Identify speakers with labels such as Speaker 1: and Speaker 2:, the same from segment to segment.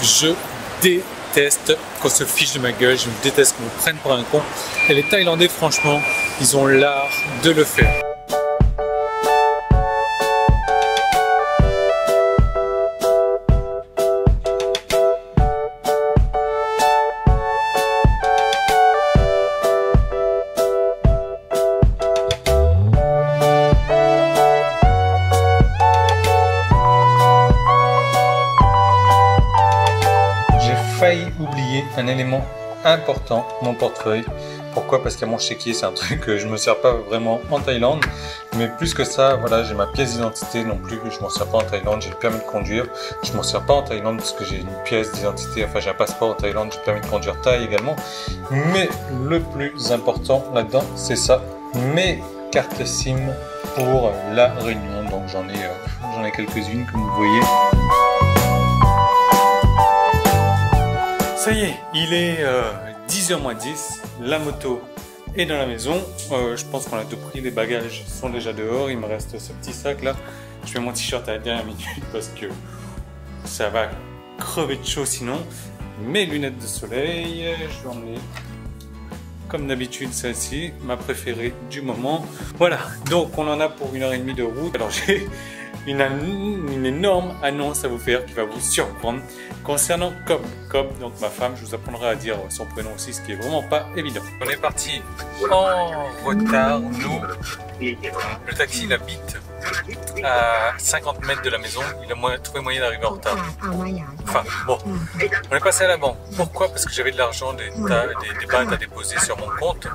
Speaker 1: Je déteste qu'on se fiche de ma gueule, je déteste qu'on me prenne pour un con. Et les Thaïlandais, franchement, ils ont l'art de le faire. Oublier un élément important, mon portefeuille. Pourquoi? Parce qu'il y a mon chéquier, c'est un truc que je me sers pas vraiment en Thaïlande, mais plus que ça, voilà, j'ai ma pièce d'identité non plus, je m'en sers pas en Thaïlande, j'ai le permis de conduire, je m'en sers pas en Thaïlande parce que j'ai une pièce d'identité, enfin j'ai un passeport en Thaïlande, j'ai le permis de conduire Thaï également, mais le plus important là-dedans, c'est ça, mes cartes SIM pour la Réunion, donc j'en ai quelques-unes comme vous voyez. Ça y est, il est 10h moins 10, la moto est dans la maison, je pense qu'on a tout pris, les bagages sont déjà dehors, il me reste ce petit sac là, je mets mon t-shirt à la dernière minute parce que ça va crever de chaud sinon, mes lunettes de soleil, je vais emmener comme d'habitude celle-ci, ma préférée du moment, voilà, donc on en a pour 1h30 de route, alors j'ai une énorme annonce à vous faire qui va vous surprendre concernant Cobb, donc ma femme, je vous apprendrai à dire son prénom aussi, ce qui est vraiment pas évident. On est parti en retard, nous, le taxi il habite à 50 mètres de la maison, il a trouvé moyen d'arriver en retard. Enfin bon, on est passé à la banque. Pourquoi? Parce que j'avais de l'argent, des bahts à déposer sur mon compte.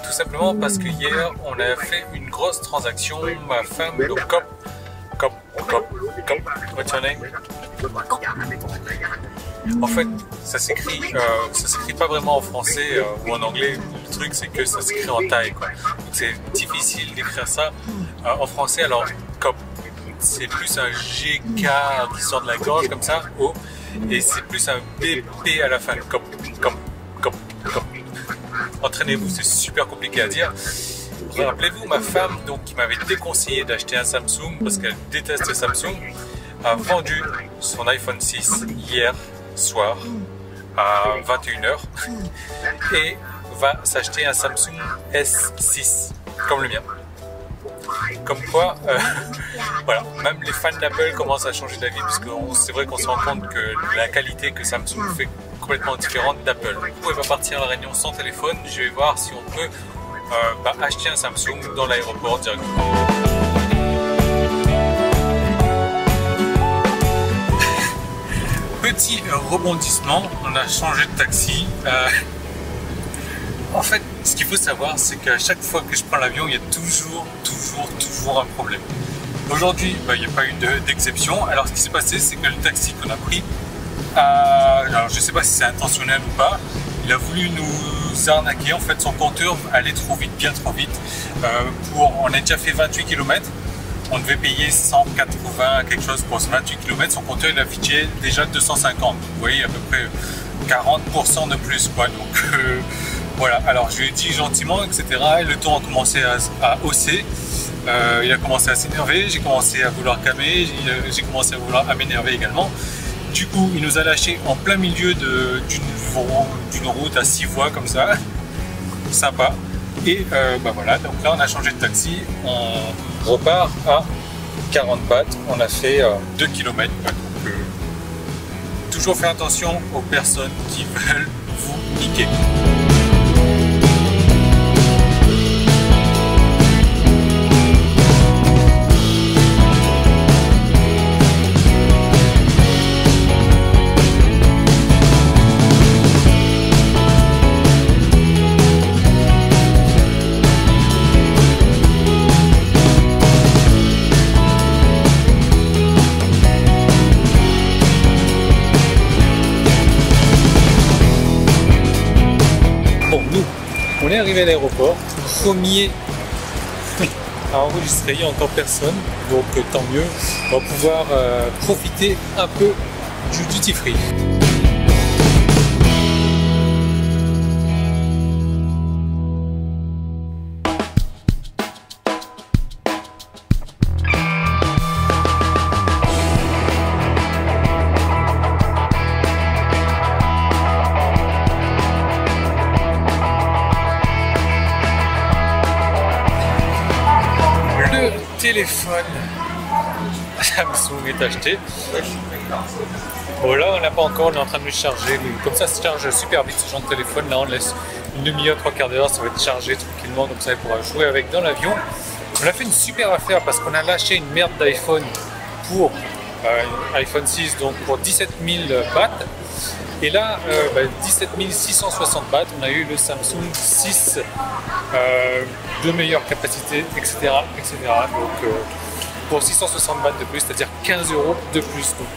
Speaker 1: Tout simplement parce que hier on a fait une grosse transaction, ma femme, donc Cobb, what's your name? En fait, ça s'écrit pas vraiment en français ou en anglais. Le truc, c'est que ça s'écrit en thaï, quoi. Donc c'est difficile d'écrire ça en français. Alors, Cobb, c'est plus un GK qui sort de la gorge comme ça, O, et c'est plus un BP à la fin. Cobb. Entraînez-vous, c'est super compliqué à dire. Rappelez-vous, ma femme, donc, qui m'avait déconseillé d'acheter un Samsung parce qu'elle déteste Samsung, a vendu son iPhone 6 hier soir à 21h et va s'acheter un Samsung S6 comme le mien. Comme quoi, voilà, même les fans d'Apple commencent à changer d'avis parce que c'est vrai qu'on se rend compte que la qualité que Samsung fait est complètement différente d'Apple. Du coup, elle va partir à la Réunion sans téléphone. Je vais voir si on peut acheter un Samsung dans l'aéroport directement. Petit rebondissement, on a changé de taxi. En fait, ce qu'il faut savoir, c'est qu'à chaque fois que je prends l'avion, il y a toujours un problème. Aujourd'hui, il n'y a pas eu d'exception. Alors, ce qui s'est passé, c'est que le taxi qu'on a pris, alors je ne sais pas si c'est intentionnel ou pas, il a voulu nous arnaquer. En fait, son compteur allait trop vite, bien trop vite. On a déjà fait 28 km. On devait payer 180 quelque chose pour ce 28 km. Son compteur, il affichait déjà 250. Vous voyez, à peu près 40% de plus, quoi. Donc, voilà. Alors, je lui ai dit gentiment, etc. Et le ton a commencé à hausser. Il a commencé à s'énerver. J'ai commencé à vouloir calmer. J'ai commencé à vouloir m'énerver également. Du coup, il nous a lâché en plein milieu d'une route à 6 voies comme ça, sympa. Et voilà, donc là on a changé de taxi, on repart à 40 bahts, on a fait 2 km. Donc toujours faire attention aux personnes qui veulent vous niquer. On est arrivé à l'aéroport, premier à enregistrer, il n'y a encore personne, donc tant mieux, on va pouvoir profiter un peu du duty free. téléphone Samsung est acheté. Bon là on l'a pas encore, on est en train de le charger. Comme ça se charge super vite ce genre de téléphone. Là on laisse une demi-heure, 3/4 d'heure, ça va être chargé tranquillement, comme ça il pourra jouer avec dans l'avion. On a fait une super affaire parce qu'on a lâché une merde d'iPhone pour iPhone 6, donc pour 17 000 bahts. Et là, 17 660 bahts, on a eu le Samsung 6 de meilleure capacité, etc. Donc pour 660 bahts de plus, c'est-à-dire 15 € de plus. Donc,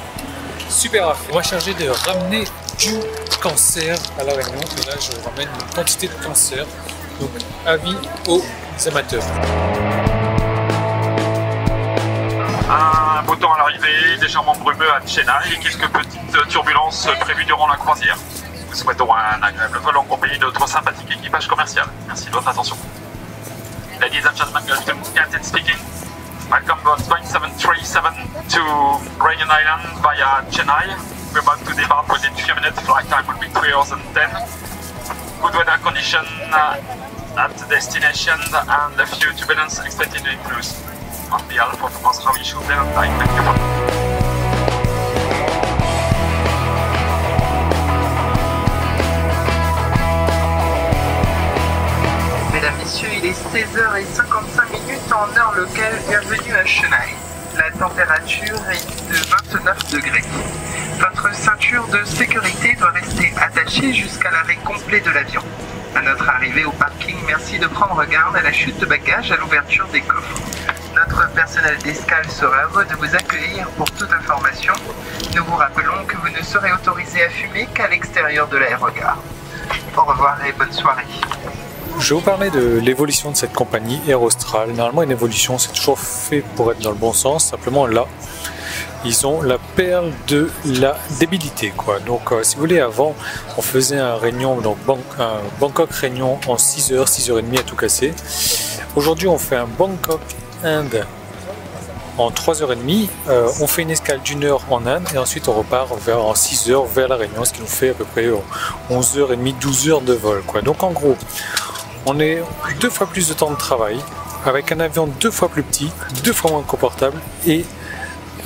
Speaker 1: super affaire. On va charger de ramener du cancer à La Réunion. Et là, je ramène une quantité de cancer. Donc, avis aux amateurs.
Speaker 2: Un beau temps à l'arrivée, légèrement brumeux à Chennai et quelques petites turbulences prévues durant la croisière. Nous souhaitons un agréable vol en compagnie de notre sympathique équipage commercial. Merci de votre attention. Ladies and gentlemen, Captain speaking. Welcome board Boeing 737 to Réunion Island via Chennai. We're about to depart within 3 minutes. Flight time will be 3 hours and 10. Good weather condition at the destination and a few turbulence expected to increase. On behalf of Australia, thank you.
Speaker 3: Mesdames, Messieurs, il est 16h55 en heure locale. Bienvenue à Chennai. La température est de 29 degrés. Votre ceinture de sécurité doit rester attachée jusqu'à l'arrêt complet de l'avion. À notre arrivée au parking, merci de prendre garde à la chute de bagages à l'ouverture des coffres. Notre personnel d'escale sera heureux de vous accueillir pour toute information. Nous vous rappelons que vous ne serez autorisé à fumer qu'à l'extérieur de l'aérogare. Au revoir et bonne soirée.
Speaker 1: Je vais vous parler de l'évolution de cette compagnie Air Austral. Normalement, une évolution, c'est toujours fait pour être dans le bon sens. Simplement, là, ils ont la perle de la débilité, quoi. Donc, si vous voulez, avant, on faisait un Réunion, donc Bangkok-Réunion en 6h, 6h30 à tout casser. Aujourd'hui, on fait un Bangkok-Inde en 3h30. On fait une escale d'1 heure en Inde et ensuite on repart en 6h vers la Réunion, ce qui nous fait à peu près 11h30, 12 heures de vol, quoi. Donc, en gros, on est 2 fois plus de temps de travail avec un avion 2 fois plus petit, 2 fois moins confortable et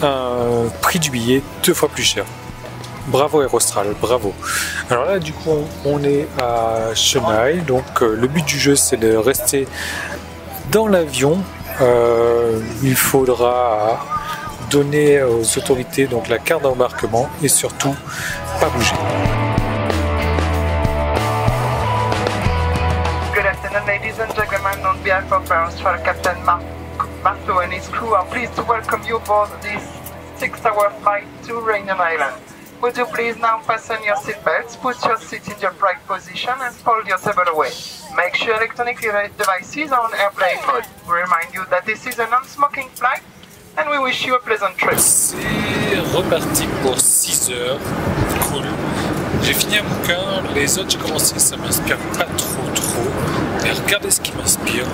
Speaker 1: un prix du billet 2 fois plus cher. Bravo Air Austral, bravo. Alors là, du coup, on est à Chennai. Donc, le but du jeu, c'est de rester dans l'avion. Il faudra donner aux autorités donc la carte d'embarquement et surtout pas bouger.
Speaker 3: Good afternoon, ladies and gentlemen. On behalf of Air Austral, Captain Marto and his crew are pleased to welcome you aboard this 6-hour flight to Réunion Island. Would you please now fasten your seatbelts, put your seat in your right position and fold your table away. Make sure electronic devices are on airplane mode. We remind you that this is a non-smoking flight and we wish you a pleasant trip.
Speaker 1: C'est reparti pour 6 heures. Cool. J'ai fini un bouquin, les autres j'ai commencé, ça m'inspire pas trop. Mais regardez ce qui m'inspire.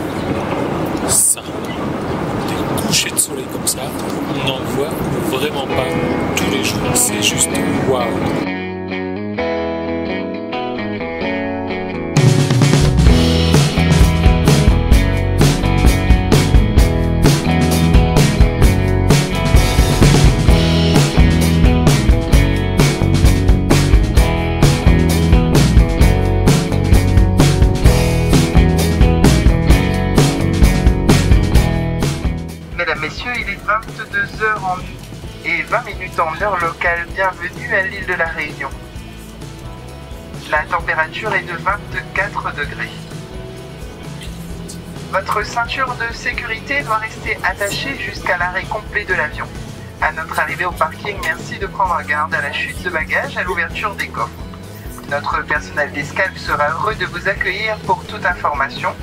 Speaker 1: Ça. Des couchers de soleil comme ça, on n'en voit vraiment pas tous les jours. C'est juste waouh.
Speaker 3: Mesdames, Messieurs, il est 22h20 en heure locale. Bienvenue à l'île de la Réunion. La température est de 24 degrés. Votre ceinture de sécurité doit rester attachée jusqu'à l'arrêt complet de l'avion. À notre arrivée au parking, merci de prendre garde à la chute de bagages à l'ouverture des coffres. Notre personnel d'escale sera heureux de vous accueillir pour toute information.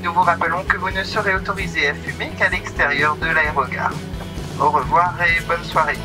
Speaker 3: Nous vous rappelons que vous ne serez autorisé à fumer qu'à l'extérieur de l'aérogare. Au revoir et bonne soirée.